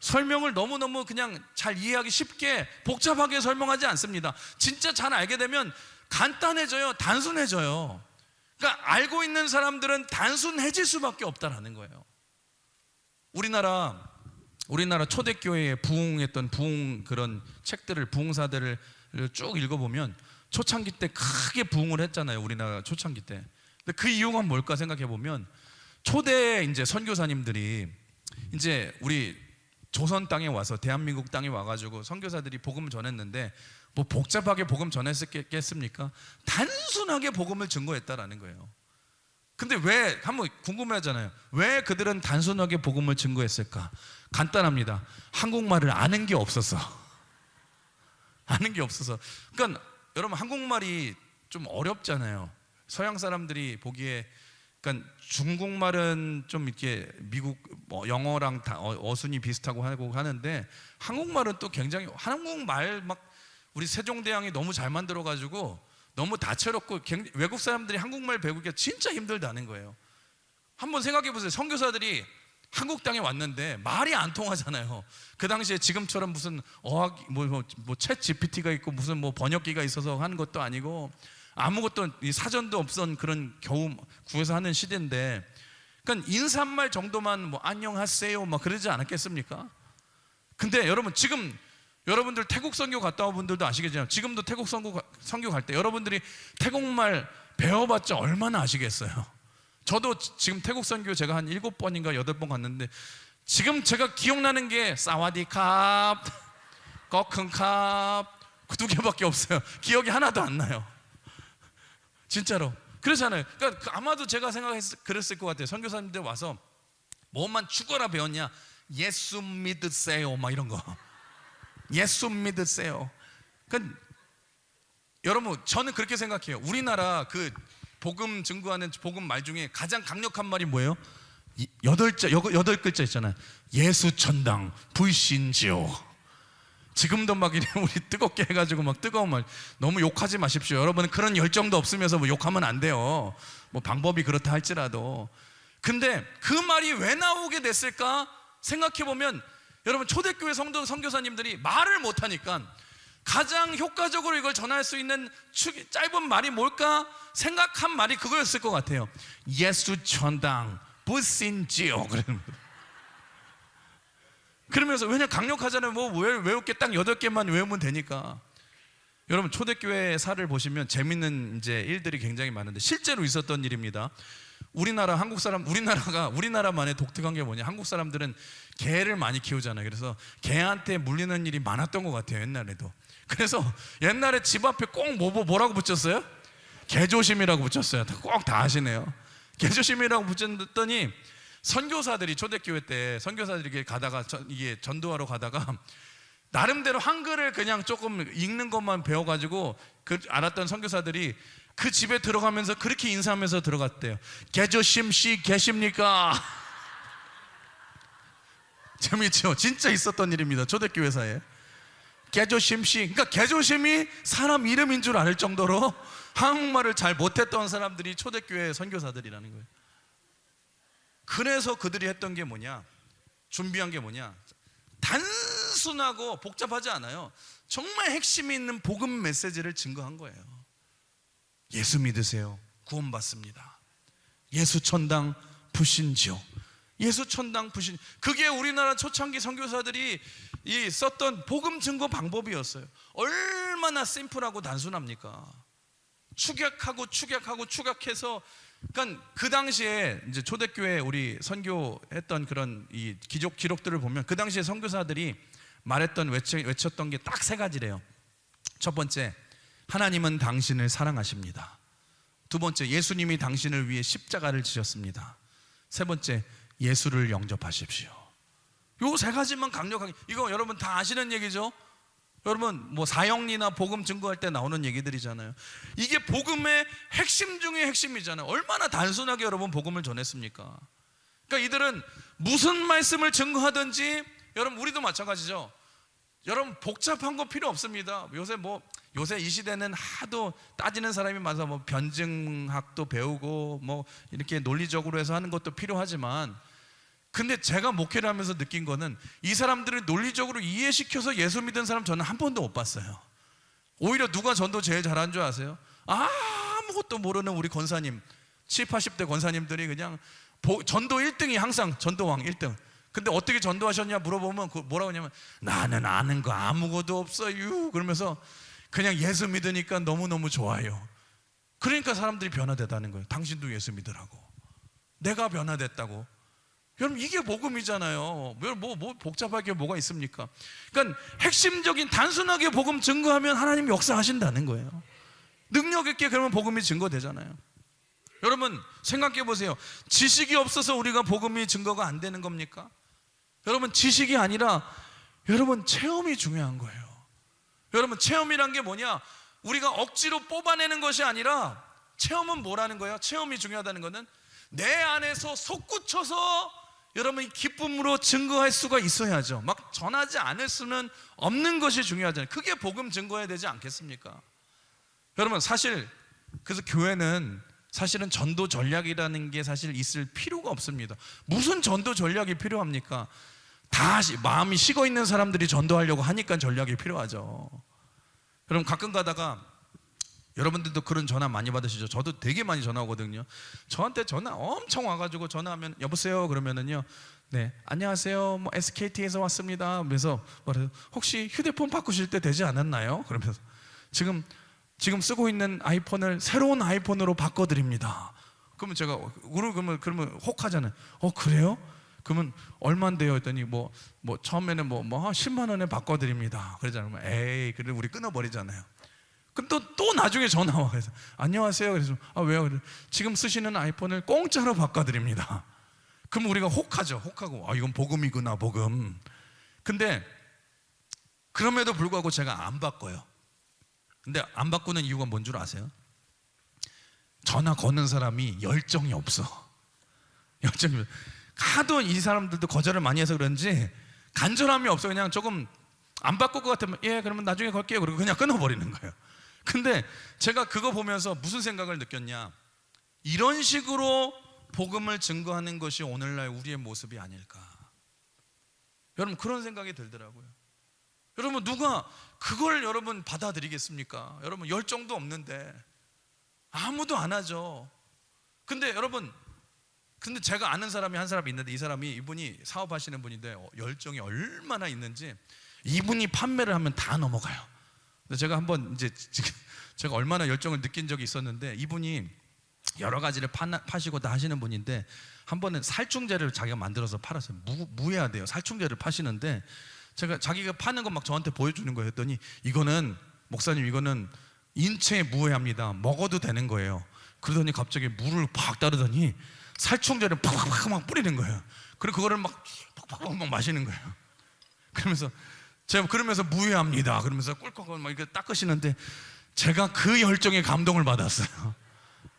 설명을 너무너무 그냥 잘 이해하기 쉽게 복잡하게 설명하지 않습니다. 진짜 잘 알게 되면 간단해져요. 단순해져요. 그러니까 알고 있는 사람들은 단순해질 수밖에 없다라는 거예요. 우리나라 초대교회에 부흥했던 그런 책들을, 부흥사들을 쭉 읽어보면 초창기 때 크게 부흥을 했잖아요. 우리나라 초창기 때. 근데 그 이유가 뭘까 생각해 보면 초대 이제 선교사님들이 이제 우리 조선 땅에 와서 대한민국 땅에 와가지고 선교사들이 복음을 전했는데 뭐 복잡하게 복음 전했겠습니까? 단순하게 복음을 증거했다라는 거예요. 근데 왜 한번 궁금해하잖아요. 왜 그들은 단순하게 복음을 증거했을까? 간단합니다. 한국말을 아는 게 없어서. 아는 게 없어서. 그러니까 여러분 한국말이 좀 어렵잖아요. 서양 사람들이 보기에 그러니까 중국말은 좀 이렇게 미국 뭐 영어랑 다 어순이 비슷하고 하고 하는데 한국말은 또 굉장히 한국말 막 우리 세종대왕이 너무 잘 만들어 가지고 너무 다채롭고 외국 사람들이 한국말 배우기가 진짜 힘들다는 거예요. 한번 생각해 보세요. 선교사들이 한국 땅에 왔는데 말이 안 통하잖아요. 그 당시에 지금처럼 무슨 어학 챗 GPT가 있고 무슨 뭐 번역기가 있어서 하는 것도 아니고 아무것도 이 사전도 없던 그런 겨우 구해서 하는 시대인데, 그러니까 인사말 정도만 뭐 안녕하세요 막 그러지 않았겠습니까? 근데 여러분 지금 여러분들 태국 선교 갔다 온 분들도 아시겠지만 지금도 태국 선교 갈 때 여러분들이 태국말 배워봤자 얼마나 아시겠어요? 저도 지금 태국 선교 제가 한 7번인가 8번 갔는데 지금 제가 기억나는 게 사와디캅, 거큰캅 그 2개밖에 없어요. 기억이 하나도 안 나요. 진짜로 그렇잖아요. 그러니까 아마도 제가 그랬을 것 같아요. 선교사님들 와서 뭐만 죽어라 배웠냐? 예수 믿으세요 막 이런 거. 예수 믿으세요. 그러니까 여러분 저는 그렇게 생각해요. 우리나라 그 복음 증거하는 복음 말 중에 가장 강력한 말이 뭐예요? 8글자 있잖아요. 예수 천당 불신지요. 지금도 막 이래 우리 뜨겁게 해가지고 막 뜨거운 말 너무 욕하지 마십시오. 여러분은 그런 열정도 없으면서 뭐 욕하면 안 돼요. 뭐 방법이 그렇다 할지라도. 근데 그 말이 왜 나오게 됐을까 생각해 보면 여러분 초대교회 선교사님들이 말을 못하니까 가장 효과적으로 이걸 전할 수 있는 짧은 말이 뭘까 생각한 말이 그거였을 것 같아요. 예수 천당 불신지요. 그러면서 왜냐 강력하잖아요. 뭐 외울 게 딱 8개만 외우면 되니까. 여러분 초대교회 사를 보시면 재밌는 이제 일들이 굉장히 많은데 실제로 있었던 일입니다. 우리나라만의 독특한 게 뭐냐? 한국 사람들은 개를 많이 키우잖아요. 그래서 개한테 물리는 일이 많았던 것 같아요. 옛날에도. 그래서 옛날에 집 앞에 꼭 뭐라고 붙였어요? 개조심이라고 붙였어요. 꼭 다 아시네요. 개조심이라고 붙였더니 선교사들이 초대교회 때 선교사들이 가다가 이게 전도하러 가다가 나름대로 한글을 그냥 조금 읽는 것만 배워가지고 그 알았던 선교사들이 그 집에 들어가면서 그렇게 인사하면서 들어갔대요. 개조심 씨 계십니까? 재밌죠? 진짜 있었던 일입니다. 초대교회사에. 개조심 씨, 그러니까 개조심이 사람 이름인 줄 알 정도로 한국말을 잘 못했던 사람들이 초대교회 선교사들이라는 거예요. 그래서 그들이 했던 게 뭐냐? 준비한 게 뭐냐? 단순하고 복잡하지 않아요. 정말 핵심이 있는 복음 메시지를 증거한 거예요. 예수 믿으세요. 구원받습니다. 예수 천당 부신지요. 예수 천당 부신. 그게 우리나라 초창기 선교사들이 썼던 복음 증거 방법이었어요. 얼마나 심플하고 단순합니까? 축약해서 그러니까 그 당시에 이제 초대교회 우리 선교했던 그런 이 기록들을 보면 그 당시에 선교사들이 말했던 외쳤던 게 딱 3가지래요. 첫 번째, 하나님은 당신을 사랑하십니다. 두 번째, 예수님이 당신을 위해 십자가를 지셨습니다. 세 번째, 예수를 영접하십시오. 요 3가지만 강력하게, 이거 여러분 다 아시는 얘기죠? 여러분 뭐 사형리나 복음 증거할 때 나오는 얘기들이잖아요. 이게 복음의 핵심 중의 핵심이잖아요. 얼마나 단순하게 여러분 복음을 전했습니까? 그러니까 이들은 무슨 말씀을 증거하든지, 여러분 우리도 마찬가지죠. 여러분 복잡한 거 필요 없습니다. 요새 이 시대는 하도 따지는 사람이 많아서 뭐 변증학도 배우고 뭐 이렇게 논리적으로 해서 하는 것도 필요하지만, 근데 제가 목회를 하면서 느낀 거는 이 사람들을 논리적으로 이해시켜서 예수 믿은 사람 저는 한 번도 못 봤어요. 오히려 누가 전도 제일 잘하는 줄 아세요? 아무것도 모르는 우리 권사님, 70, 80대 권사님들이 그냥 전도 1등이 항상 전도왕 1등. 근데 어떻게 전도하셨냐 물어보면 뭐라고 하냐면 나는 아는 거 아무것도 없어요. 그러면서 그냥 예수 믿으니까 너무너무 좋아요. 그러니까 사람들이 변화되다는 거예요. 당신도 예수 믿으라고. 내가 변화됐다고. 여러분 이게 복음이잖아요. 뭐 복잡할 게 뭐가 있습니까? 그러니까 핵심적인 단순하게 복음 증거하면 하나님이 역사하신다는 거예요. 능력 있게 그러면 복음이 증거되잖아요. 여러분 생각해 보세요. 지식이 없어서 우리가 복음이 증거가 안 되는 겁니까? 여러분 지식이 아니라 여러분 체험이 중요한 거예요. 여러분 체험이란 게 뭐냐? 우리가 억지로 뽑아내는 것이 아니라 체험은 뭐라는 거예요? 체험이 중요하다는 것은 내 안에서 솟구쳐서 여러분 이 기쁨으로 증거할 수가 있어야죠. 막 전하지 않을 수는 없는 것이 중요하잖아요. 그게 복음 증거해야 되지 않겠습니까? 여러분 사실 그래서 교회는 사실은 전도 전략이라는 게 사실 있을 필요가 없습니다. 무슨 전도 전략이 필요합니까? 다 마음이 식어 있는 사람들이 전도하려고 하니까 전략이 필요하죠. 여러분 가끔 가다가 여러분들도 그런 전화 많이 받으시죠? 저도 되게 많이 전화 오거든요. 저한테 전화 엄청 와가지고 전화하면 여보세요 그러면은요, 네 안녕하세요 뭐 SKT에서 왔습니다. 그래서 혹시 휴대폰 바꾸실 때 되지 않았나요? 그러면서 지금 쓰고 있는 아이폰을 새로운 아이폰으로 바꿔드립니다. 그러면 제가 그러면 혹하잖아요. 그래요? 그러면 얼마인데요? 했더니 뭐 처음에는 뭐 10만 원에 바꿔드립니다. 그러잖아요. 에이, 그래 우리 끊어버리잖아요. 그럼 또 나중에 전화 와. 그래서 안녕하세요. 그래서 왜요? 그래서 지금 쓰시는 아이폰을 공짜로 바꿔드립니다. 그럼 우리가 혹하죠. 혹하고 이건 복음이구나 복음. 근데 그럼에도 불구하고 제가 안 바꿔요. 근데 안 바꾸는 이유가 뭔 줄 아세요? 전화 거는 사람이 열정이 없어. 열정이 하도 이 사람들도 거절을 많이 해서 그런지 간절함이 없어. 그냥 조금 안 바꿀 것 같으면 예 그러면 나중에 걸게요 그리고 그냥 끊어버리는 거예요. 근데 제가 그거 보면서 무슨 생각을 느꼈냐, 이런 식으로 복음을 증거하는 것이 오늘날 우리의 모습이 아닐까. 여러분 그런 생각이 들더라고요. 여러분 누가 그걸 여러분 받아들이겠습니까? 여러분 열정도 없는데 아무도 안 하죠. 근데 여러분 근데 제가 아는 사람이 한 사람이 있는데 이분이 사업하시는 분인데 열정이 얼마나 있는지 이분이 판매를 하면 다 넘어가요. 근데 제가 한번 이제 제가 얼마나 열정을 느낀 적이 있었는데, 이분이 여러 가지를 파시고 다 하시는 분인데 한 번은 살충제를 자기가 만들어서 팔았어요. 무해하대요. 살충제를 파시는데 자기가 파는 거 막 저한테 보여주는 거예요. 했더니 이거는 목사님 이거는 인체에 무해합니다. 먹어도 되는 거예요. 그러더니 갑자기 물을 팍 따르더니 살충제를 팍팍팍 막 뿌리는 거예요. 그리고 그거를 막 팍팍팍 막 마시는 거예요. 그러면서 제가 그러면서 무해합니다. 그러면서 꿀꺽 막 이렇게 닦으시는데 제가 그 열정에 감동을 받았어요.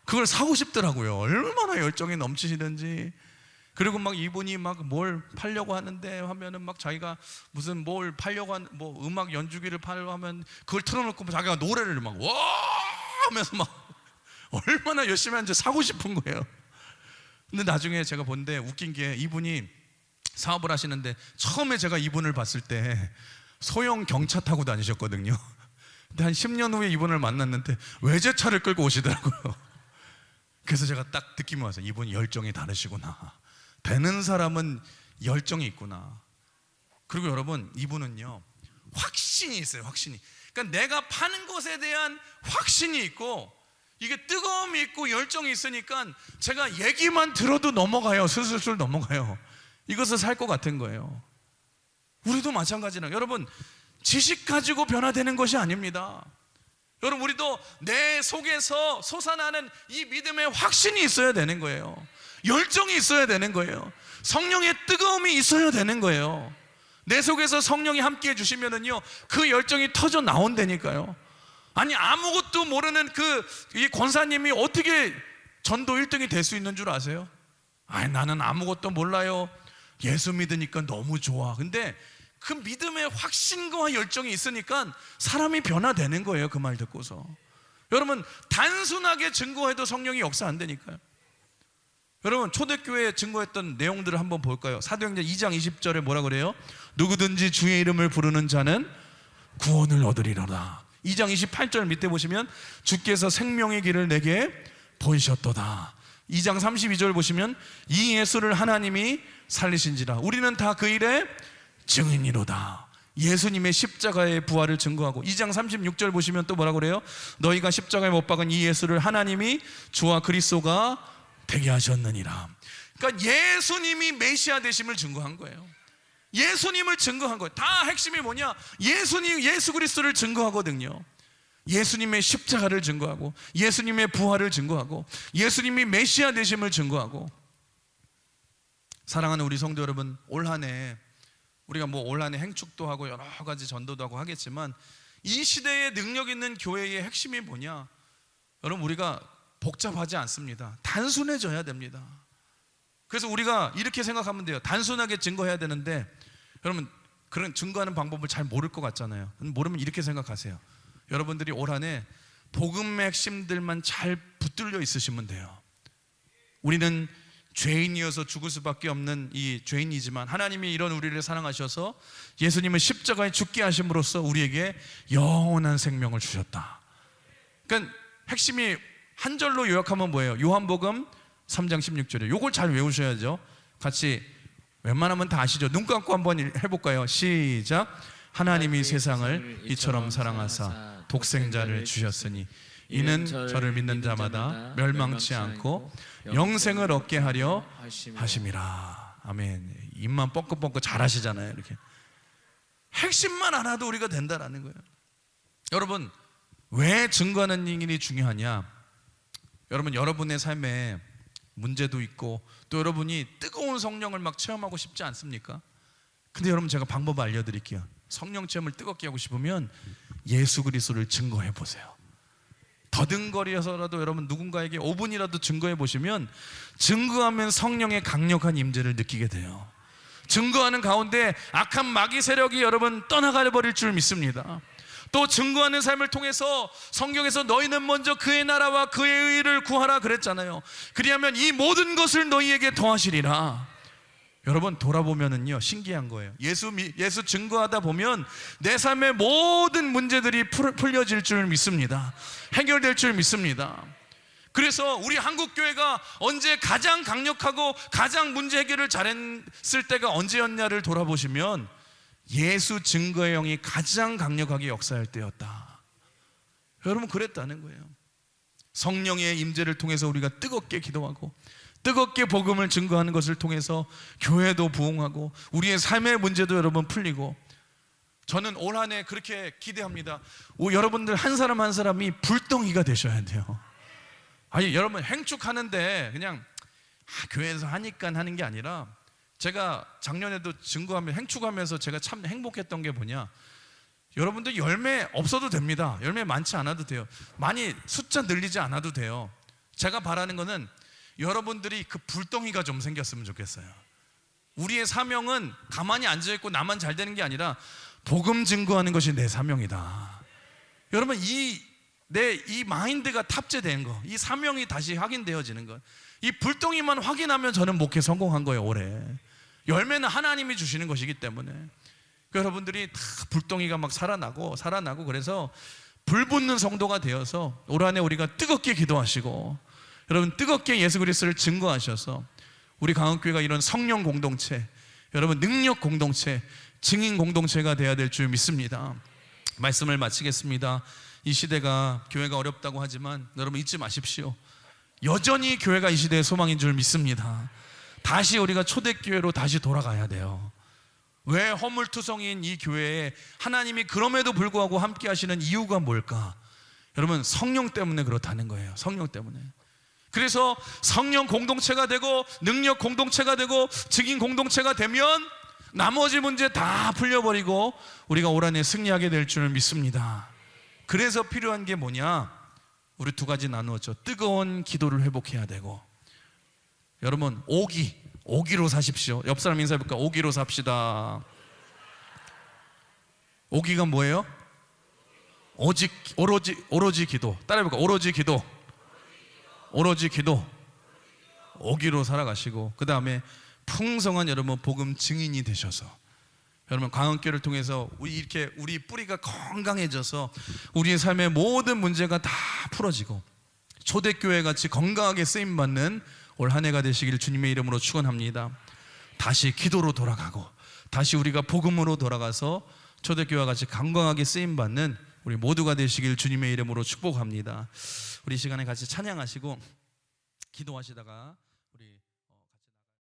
그걸 사고 싶더라고요. 얼마나 열정이 넘치시는지. 그리고 막 이분이 막 뭘 팔려고 하는데 하면은 막 자기가 무슨 뭘 팔려고 뭐 음악 연주기를 팔려고 하면 그걸 틀어놓고 자기가 노래를 막 와 하면서 막 얼마나 열심히 하는지 사고 싶은 거예요. 근데 나중에 제가 본데 웃긴 게 이분이 사업을 하시는데 처음에 제가 이분을 봤을 때 소형 경차 타고 다니셨거든요. 근데 한 10년 후에 이분을 만났는데 외제차를 끌고 오시더라고요. 그래서 제가 딱 느낌이 왔어요. 이분이 열정이 다르시구나. 되는 사람은 열정이 있구나. 그리고 여러분 이분은요 확신이 있어요. 확신이. 그러니까 내가 파는 것에 대한 확신이 있고 이게 뜨거움이 있고 열정이 있으니까 제가 얘기만 들어도 넘어가요. 슬슬슬 넘어가요. 이것을 살 것 같은 거예요. 우리도 마찬가지나 여러분 지식 가지고 변화되는 것이 아닙니다. 여러분 우리도 내 속에서 솟아나는 이 믿음의 확신이 있어야 되는 거예요. 열정이 있어야 되는 거예요. 성령의 뜨거움이 있어야 되는 거예요. 내 속에서 성령이 함께 해주시면은요 그 열정이 터져 나온다니까요. 아니 아무것도 모르는 이 권사님이 어떻게 전도 1등이 될 수 있는 줄 아세요? 아니 나는 아무것도 몰라요. 예수 믿으니까 너무 좋아. 근데 그 믿음의 확신과 열정이 있으니까 사람이 변화되는 거예요. 그 말 듣고서. 여러분 단순하게 증거해도 성령이 역사 안 되니까요. 여러분 초대교회에 증거했던 내용들을 한번 볼까요? 사도행전 2장 20절에 뭐라 그래요? 누구든지 주의 이름을 부르는 자는 구원을 얻으리로다. 2장 28절 밑에 보시면 주께서 생명의 길을 내게 보이셨도다. 2장 32절 보시면 이 예수를 하나님이 살리신지라 우리는 다 그 일의 증인이로다. 예수님의 십자가의 부활을 증거하고 2장 36절 보시면 또 뭐라 그래요? 너희가 십자가에 못 박은 이 예수를 하나님이 주와 그리스도가 되게 하셨느니라. 그러니까 예수님이 메시아 되심을 증거한 거예요. 예수님을 증거한 거예요. 다 핵심이 뭐냐? 예수 그리스도를 증거하거든요. 예수님의 십자가를 증거하고, 예수님의 부활을 증거하고, 예수님이 메시아 되심을 증거하고. 사랑하는 우리 성도 여러분, 올 한해 우리가 올 한해 행축도 하고 여러 가지 전도도 하고 하겠지만, 이 시대에 능력 있는 교회의 핵심이 뭐냐? 여러분, 우리가 복잡하지 않습니다. 단순해져야 됩니다. 그래서 우리가 이렇게 생각하면 돼요. 단순하게 증거해야 되는데, 여러분 그런 증거하는 방법을 잘 모를 것 같잖아요. 모르면 이렇게 생각하세요. 여러분들이 올 한해 복음의 핵심들만 잘 붙들려 있으시면 돼요. 우리는 죄인이어서 죽을 수밖에 없는 이 죄인이지만, 하나님이 이런 우리를 사랑하셔서 예수님은 십자가에 죽게 하심으로써 우리에게 영원한 생명을 주셨다. 그러니까 핵심이 한 절로 요약하면 뭐예요? 요한복음 3장 16절이에요. 요걸 잘 외우셔야죠. 같이 웬만하면 다 아시죠? 눈 감고 한번 해볼까요? 시작. 하나님이 세상을 이처럼 사랑하사 독생자를 주셨으니 이는 저를 믿는 자마다 멸망치 않고 영생을 얻게 하려 하심이라. 아멘. 입만 뻥긋뻥긋 잘 하시잖아요. 이렇게 핵심만 알아도 우리가 된다라는 거예요. 여러분, 왜 증거하는 일이 중요하냐? 여러분, 여러분의 삶에 문제도 있고 또 여러분이 뜨거운 성령을 막 체험하고 싶지 않습니까? 근데 여러분, 제가 방법 알려드릴게요. 성령 체험을 뜨겁게 하고 싶으면 예수 그리스도를 증거해 보세요. 더듬거리어서라도 여러분 누군가에게 5분이라도 증거해 보시면, 증거하면 성령의 강력한 임재를 느끼게 돼요. 증거하는 가운데 악한 마귀 세력이 여러분 떠나가 버릴 줄 믿습니다. 또 증거하는 삶을 통해서 성경에서 너희는 먼저 그의 나라와 그의 의를 구하라 그랬잖아요. 그리하면 이 모든 것을 너희에게 더하시리라. 여러분, 돌아보면은요, 신기한 거예요. 예수 증거하다 보면 내 삶의 모든 문제들이 풀려질 줄 믿습니다. 해결될 줄 믿습니다. 그래서 우리 한국교회가 언제 가장 강력하고 가장 문제 해결을 잘했을 때가 언제였냐를 돌아보시면, 예수 증거의 영이 가장 강력하게 역사할 때였다. 여러분, 그랬다는 거예요. 성령의 임재를 통해서 우리가 뜨겁게 기도하고 뜨겁게 복음을 증거하는 것을 통해서 교회도 부흥하고 우리의 삶의 문제도 여러분 풀리고, 저는 올 한 해 그렇게 기대합니다. 여러분들 한 사람 한 사람이 불덩이가 되셔야 돼요. 아니, 여러분 행축하는데 그냥 교회에서 하니까 하는 게 아니라, 제가 작년에도 행축하면서 제가 참 행복했던 게 뭐냐, 여러분들 열매 없어도 됩니다. 열매 많지 않아도 돼요. 많이 숫자 늘리지 않아도 돼요. 제가 바라는 거는 여러분들이 그 불덩이가 좀 생겼으면 좋겠어요. 우리의 사명은 가만히 앉아있고 나만 잘 되는 게 아니라 복음 증거하는 것이 내 사명이다. 여러분, 이 마인드가 탑재된 거, 이 사명이 다시 확인되어지는 것, 이 불덩이만 확인하면 저는 목회 성공한 거예요. 올해 열매는 하나님이 주시는 것이기 때문에. 여러분들이 다 불덩이가 막 살아나고 그래서 불붙는 성도가 되어서 올 한 해 우리가 뜨겁게 기도하시고, 여러분 뜨겁게 예수 그리스도를 증거하셔서 우리 강흥교회가 이런 성령 공동체, 여러분 능력 공동체, 증인 공동체가 되어야 될 줄 믿습니다. 말씀을 마치겠습니다. 이 시대가 교회가 어렵다고 하지만 여러분 잊지 마십시오. 여전히 교회가 이 시대의 소망인 줄 믿습니다. 다시 우리가 초대교회로 다시 돌아가야 돼요. 왜 허물투성이인 이 교회에 하나님이 그럼에도 불구하고 함께 하시는 이유가 뭘까? 여러분, 성령 때문에 그렇다는 거예요. 성령 때문에. 그래서 성령 공동체가 되고 능력 공동체가 되고 증인 공동체가 되면 나머지 문제 다 풀려버리고 우리가 올 한 해 승리하게 될 줄 믿습니다. 그래서 필요한 게 뭐냐? 우리 두 가지 나누었죠. 뜨거운 기도를 회복해야 되고, 여러분 오기로 사십시오. 옆 사람 인사해볼까? 오기로 삽시다. 오기가 뭐예요? 오로지 기도. 따라해볼까? 오로지 기도. 오기로 살아가시고, 그 다음에 풍성한 여러분 복음 증인이 되셔서, 여러분 광흥교회를 통해서 우리 뿌리가 건강해져서 우리의 삶의 모든 문제가 다 풀어지고 초대교회 같이 건강하게 쓰임받는 올 한 해가 되시길 주님의 이름으로 축원합니다. 다시 기도로 돌아가고 다시 우리가 복음으로 돌아가서 초대교회와 같이 건강하게 쓰임받는 우리 모두가 되시길 주님의 이름으로 축복합니다. 우리 시간에 같이 찬양하시고 기도하시다가